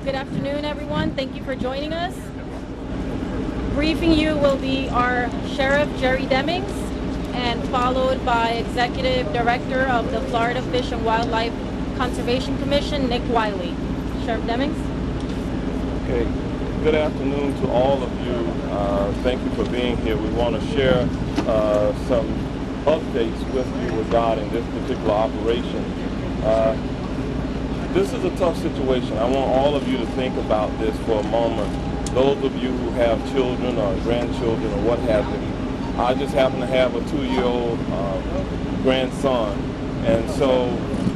Good afternoon, everyone. Thank you for joining us. Briefing you will be our Sheriff, Jerry Demings, and followed by Executive Director of the Florida Fish and Wildlife Conservation Commission, Nick Wiley. Sheriff Demings. Okay. Good afternoon to all of you. Thank you for being here. We want to share some updates with you regarding this particular operation. This is a tough situation. I want all of you to think about this for a moment. Those of you who have children or grandchildren or what have you. I just happen to have a 2-year-old grandson. And so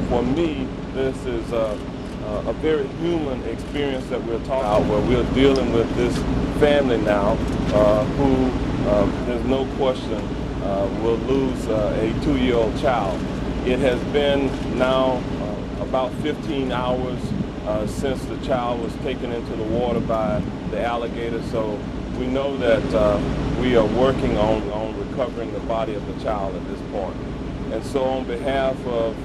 for me, this is a very human experience that we're talking about, where we're dealing with this family now who, there's no question, will lose a 2-year-old child. It has been now about 15 hours since the child was taken into the water by the alligator, so we know that we are working on recovering the body of the child at this point. And so on behalf of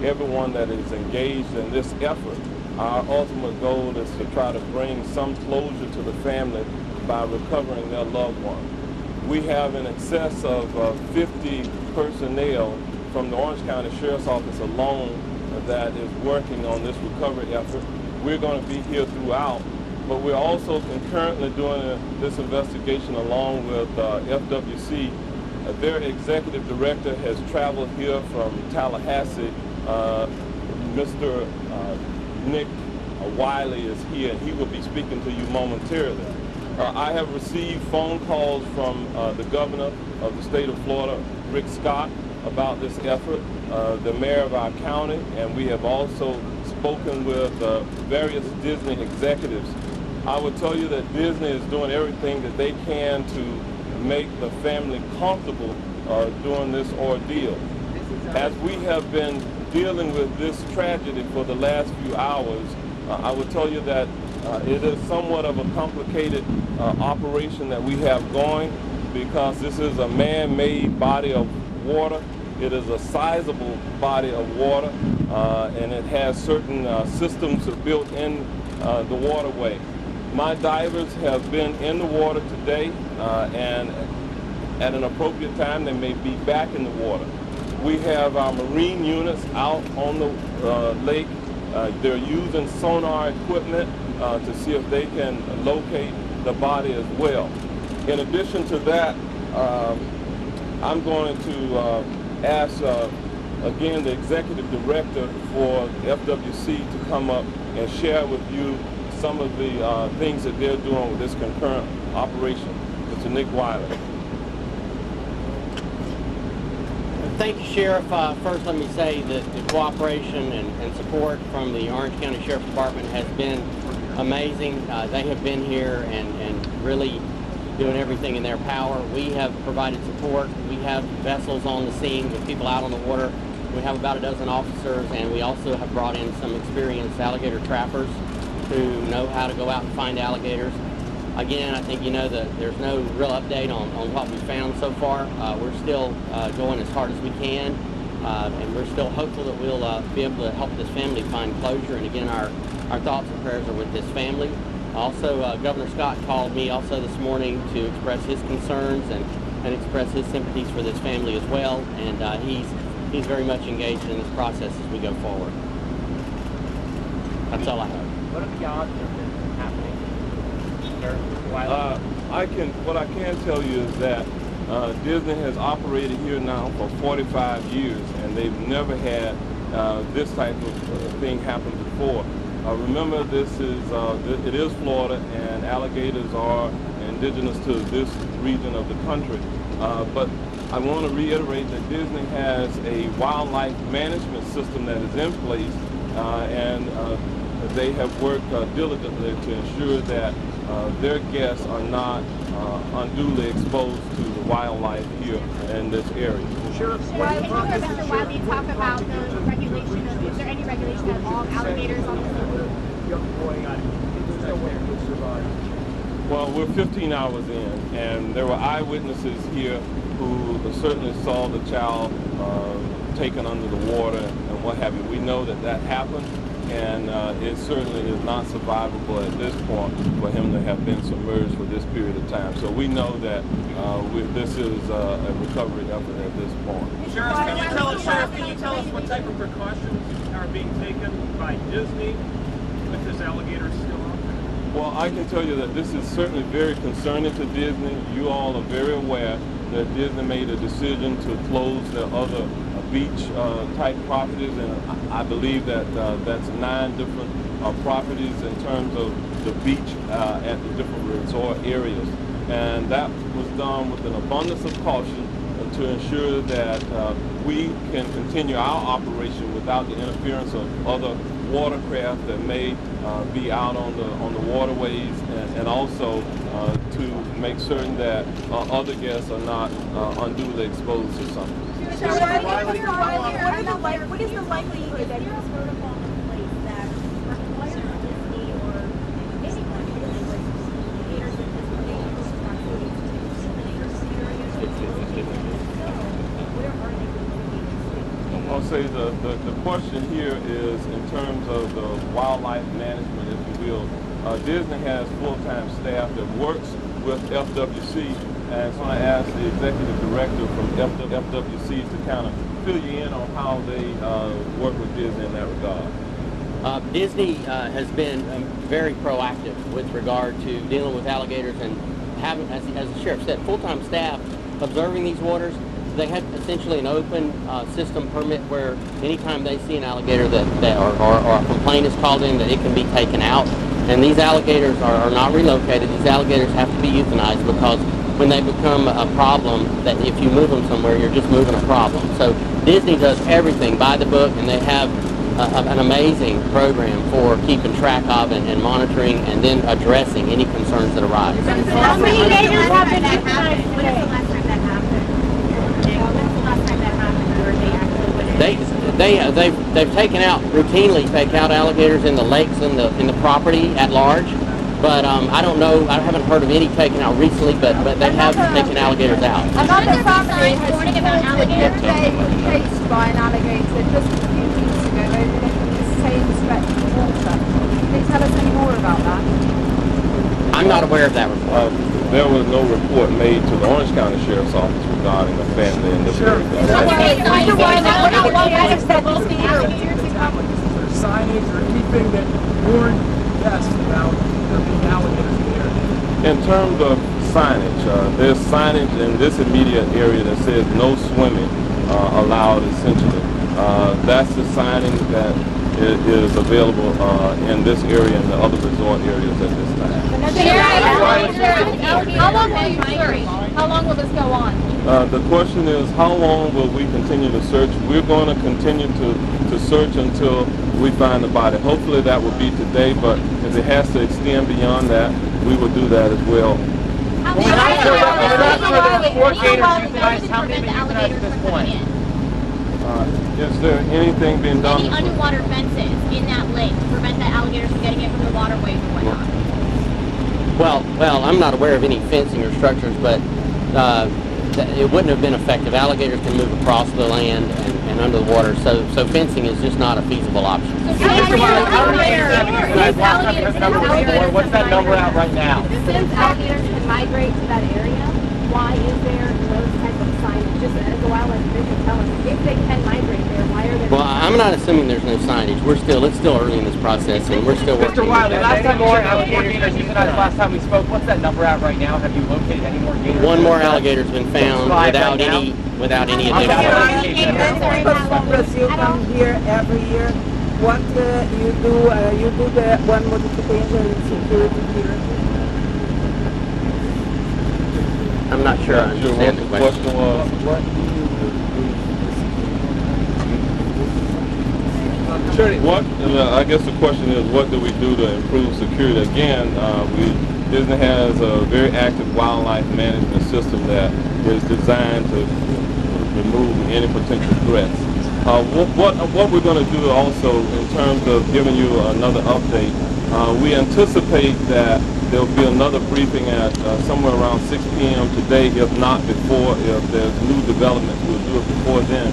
everyone that is engaged in this effort, our ultimate goal is to try to bring some closure to the family by recovering their loved one. We have in excess of 50 personnel from the Orange County Sheriff's Office alone that is working on this recovery effort. We're going to be here throughout, but we're also concurrently doing this investigation along with FWC. Their executive director has traveled here from Tallahassee. Mr. Nick Wiley is here, and he will be speaking to you momentarily. I have received phone calls from the governor of the state of Florida, Rick Scott, about this effort, the mayor of our county, and we have also spoken with various Disney executives. I would tell you that Disney is doing everything that they can to make the family comfortable during this ordeal. As we have been dealing with this tragedy for the last few hours, I would tell you that it is somewhat of a complicated operation that we have going, because this is a man-made body of water. It is a sizable body of water, and it has certain systems built in the waterway. My divers have been in the water today, and at an appropriate time they may be back in the water. We have our marine units out on the lake. They're using sonar equipment to see if they can locate the body as well. In addition to that, I'm going to ask again the executive director for FWC to come up and share with you some of the things that they're doing with this concurrent operation. Mr. Nick Wiley. Thank you, Sheriff. First, let me say that the cooperation and support from the Orange County Sheriff's Department has been amazing. They have been here and really doing everything in their power. We have provided support. We have vessels on the scene with people out on the water. We have about a dozen officers, and we also have brought in some experienced alligator trappers who know how to go out and find alligators. Again, I think you know that there's no real update on what we found so far. We're still going as hard as we can, and we're still hopeful that we'll be able to help this family find closure. And again, our thoughts and prayers are with this family. Also, Governor Scott called me also this morning to express his concerns and express his sympathies for this family as well. And he's very much engaged in this process as we go forward. That's all I have. What are the odds of this happening? What I can tell you is that Disney has operated here now for 45 years, and they've never had this type of thing happen before. Remember, it is Florida, and alligators are indigenous to this region of the country. But I want to reiterate that Disney has a wildlife management system that is in place, and they have worked diligently to ensure that their guests are not unduly exposed to the wildlife here in this area. Sure. Mr. Wiley, talk about the regulation. Is there any regulation at all of alligators on the sea? Well, we're 15 hours in, and there were eyewitnesses here who certainly saw the child taken under the water and what have you. We know that that happened. and it certainly is not survivable at this point for him to have been submerged for this period of time. So we know that this is a recovery effort at this point. Sheriff, can you tell us what type of precautions are being taken by Disney with this alligator still out there? Well, I can tell you that this is certainly very concerning to Disney. You all are very aware that Disney made a decision to close their other beach type properties, and I believe that that's 9 different properties in terms of the beach at the different resort areas. And that was done with an abundance of caution to ensure that we can continue our operation without the interference of other watercraft that may be out on the waterways, and also to make certain that other guests are not unduly exposed to something. What is the likelihood that there's protocol in place that requires Disney or anyone really with gators in this dangerous proximity to dangerous areas? Where are they going? I'll say the question here is in terms of the wildlife management, if you will. Disney has full-time staff that works with FWC, and so I asked the executive director from FWC to kind of fill you in on how they work with Disney in that regard. Disney has been very proactive with regard to dealing with alligators and having, as the sheriff said, full-time staff observing these waters. They have essentially an open system permit where anytime they see an alligator or a complaint is called in, that it can be taken out. And these alligators are not relocated. These alligators have to be euthanized because when they become a problem, that if you move them somewhere, you're just moving a problem. So Disney does everything by the book, and they have an amazing program for keeping track of and monitoring and then addressing any concerns that arise. How many gators have been euthanized today? When was the last time that happened? When's the last time that happened? Or they actually They've taken out, routinely take out alligators in the lakes and in the property at large. But I don't know, I haven't heard of any taken out recently, but they have taken alligators out. Another property has warning about alligators. They were chased by an alligator just a few weeks ago over the same stretch of water. Can you tell us any more about that? I'm not aware of that report. There was no report made to the Orange County Sheriff's Office regarding a family in this area. Signage or anything that warned guests about there being alligators there? In terms of signage, there's signage in this immediate area that says no swimming allowed, essentially. That's the signage that is available in this area and the other resort areas at this time. How long will this go on? The question is, how long will we continue to search? We're going to continue to search until we find the body. Hopefully that will be today, but if it has to extend beyond that, we will do that as well. How many alligators at this point? Is there anything being done? Any underwater fences in that lake to prevent the alligators from getting in from the waterways and whatnot? Well, I'm not aware of any fencing or structures, but it wouldn't have been effective. Alligators can move across the land and under the water, so fencing is just not a feasible option. What's that number out right now? Since alligators can migrate to that area, why is there those type of signage? Just as a wildlife division, tell us if they can migrate there, why are there? Well, I'm not assuming there's no signage. It's still early in this process, and we're still working. Mr. Wiley, last time last time we spoke, what's that number out right now? Have you located any more gators? One more alligator's been found without any additional. You come here every year. What you do the one modification in security here. I'm not sure I understand the question. was. What? I guess the question is, what do we do to improve security? Again, Disney has a very active wildlife management system that is designed to remove any potential threats. What we're going to do also in terms of giving you another update, we anticipate that there will be another briefing at somewhere around 6 p.m. today, if not before. If there's new developments, we'll do it before then.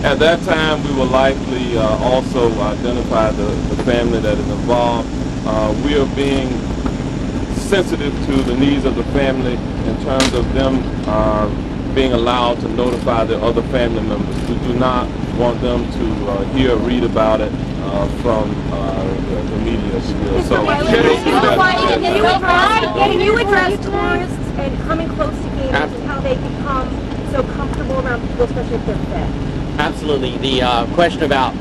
At that time, we will likely also identify the family that is involved. We are being sensitive to the needs of the family in terms of them being allowed to notify their other family members. We do not want them to hear or read about it from the media still. So, Can you address tourists and coming close to gators and how they become so comfortable around people, especially if they're fed? Absolutely. The question about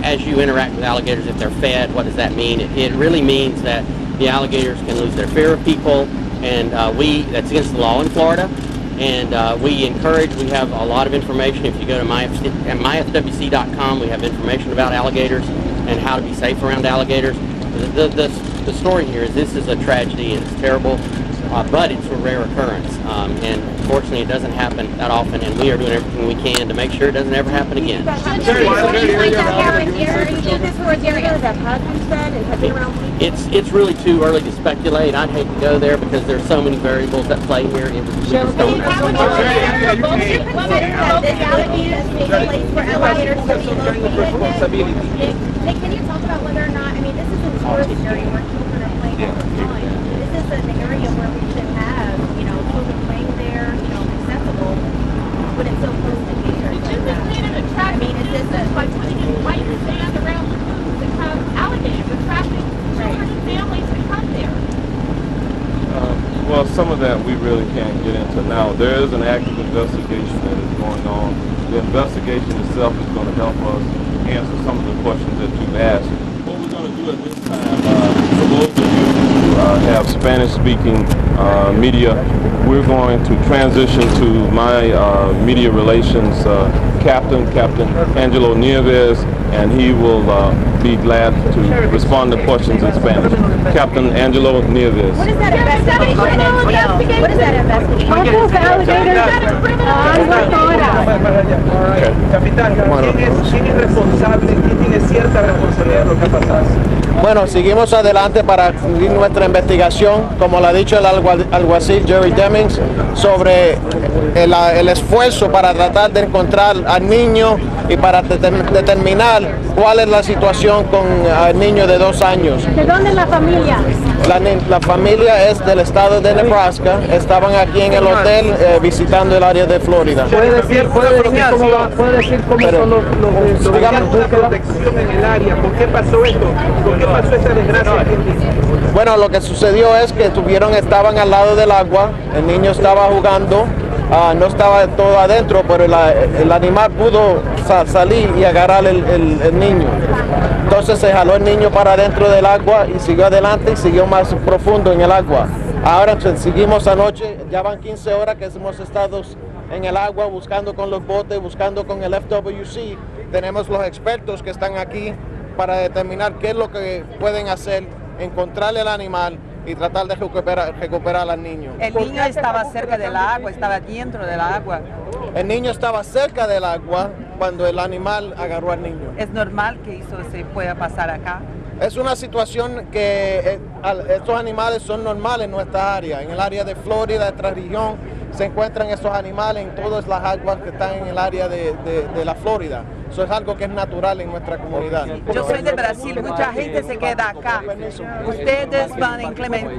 as you interact with alligators, if they're fed, what does that mean? It really means that the alligators can lose their fear of people, and that's against the law in Florida. And we have a lot of information. If you go to myfwc.com, we have information about alligators and how to be safe around alligators. The story here is this is a tragedy and it's terrible, but it's a rare occurrence. And fortunately, it doesn't happen that often, and we are doing everything we can to make sure it doesn't ever happen again. It's really too early to speculate. I'd hate to go there because there's so many variables that play here. And we just don't know. Can you talk about whether or not, I mean, this is a tourist area where children are playing all the time. This is an area where we should have, children playing there, accessible, but it's so close to gators. This is an attraction. I mean, is this by putting in white sand around the foods that have alligators, attracting children and families to come there? Well, some of that we really can't get into now. There is an active investigation that is going on. The investigation itself is going to help us answer some of the questions that you've asked. What we're going to do at this time, for those of you who have Spanish-speaking media, we're going to transition to my media relations captain, Captain Angelo Nieves, and he will be glad to respond to questions in Spanish. Captain Angelo Nieves. What is that investigation? What is that investigation? Capitán, ¿quién es responsable? ¿Quién tiene cierta responsabilidad de lo que ha pasado? Bueno, seguimos adelante para seguir nuestra investigación, como lo ha dicho el alguacil Jerry Demings, sobre el esfuerzo para tratar de encontrar al niño y para determinar cuál es la situación con el niño de 2 años. ¿De dónde es la familia? La familia es del estado de Nebraska, estaban aquí en el hotel visitando el área de Florida. ¿Puede decir cómo son los protección en el área? ¿Por qué pasó esto? ¿Por qué pasó esta desgracia? Bueno, lo que sucedió es que estaban al lado del agua, el niño estaba jugando, no estaba todo adentro, pero el animal pudo salir y agarrar el niño. Entonces se jaló el niño para adentro del agua y siguió adelante y siguió más profundo en el agua. Ahora seguimos anoche, ya van 15 horas que hemos estado en el agua buscando con los botes, buscando con el FWC. Tenemos los expertos que están aquí para determinar qué es lo que pueden hacer, encontrar el animal y tratar de recuperar al niño. El niño estaba cerca del agua, estaba dentro del agua. El niño estaba cerca del agua cuando el animal agarró al niño. ¿Es normal que eso se pueda pasar acá? Es una situación que estos animales son normales en nuestra área. En el área de Florida, de nuestra región, se encuentran estos animales en todas las aguas que están en el área de la Florida. Eso es algo que es natural en nuestra comunidad. Yo soy de Brasil, mucha gente se queda acá. Ustedes van a implementar.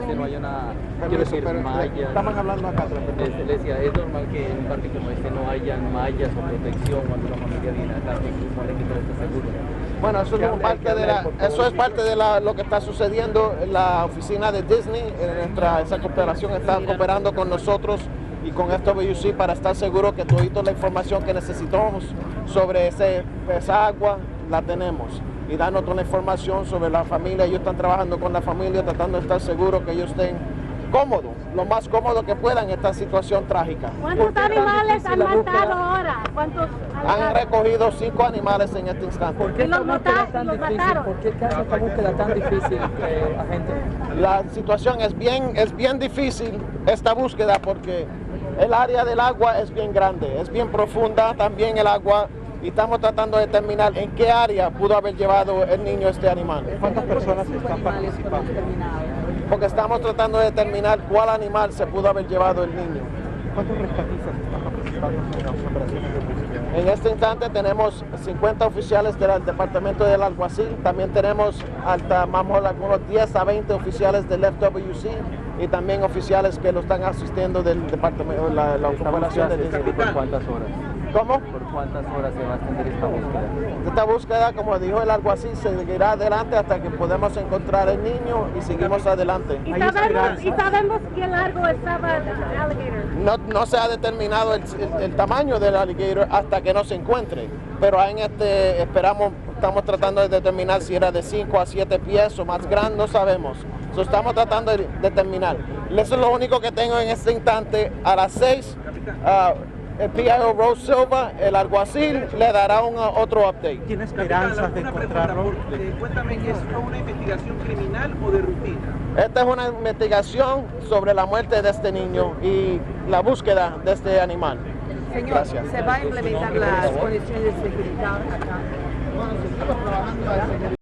Estamos hablando acá. Decía, es normal que en un parque como este no haya mallas o protección cuando la familia viene acá, que supone que todo está seguro. Bueno, eso es parte de lo que está sucediendo en la oficina de Disney. Esa cooperación está cooperando con nosotros y con FWC para estar seguro que toda la información que necesitamos sobre esa agua la tenemos y darnos toda la información sobre la familia. Ellos están trabajando con la familia tratando de estar seguros que ellos estén cómodos, lo más cómodos que puedan en esta situación trágica. ¿Cuántos animales han matado ahora? Han recogido 5 animales en este instante. ¿Por qué esta búsqueda tan difícil? ¿Por qué hace esta búsqueda tan difícil, agente? La situación es bien difícil, esta búsqueda, porque el área del agua es bien grande, es bien profunda también el agua, y estamos tratando de determinar en qué área pudo haber llevado el niño este animal. ¿Cuántas personas están participando? Porque estamos tratando de determinar cuál animal se pudo haber llevado el niño. ¿Cuántos rescatistas están participando en las operaciones de búsqueda? En este instante tenemos 50 oficiales del departamento del alguacil, también tenemos vamos a algunos 10 a 20 oficiales del FWC y también oficiales que lo están asistiendo del departamento, la operación de Disney. ¿Por cuántas horas? ¿Cómo? ¿Por cuántas horas se va a extender esta búsqueda? Esta búsqueda, como dijo el alguacil, seguirá adelante hasta que podamos encontrar el niño y seguimos adelante. ¿Y sabemos qué largo estaba el alligator? No se ha determinado el tamaño del alligator hasta que no se encuentre, pero estamos tratando de determinar si era de 5 a 7 pies o más grande, no sabemos. Estamos tratando de determinar. Eso es lo único que tengo en este instante. A las 6, el PIO Rose Silva, el alguacil, le dará otro update. ¿Tiene esperanzas de encontrarlo? Cuéntame, ¿es una investigación criminal o de rutina? Esta es una investigación sobre la muerte de este niño y la búsqueda de este animal. Señor, Gracias. ¿se va a implementar las condiciones de seguridad acá?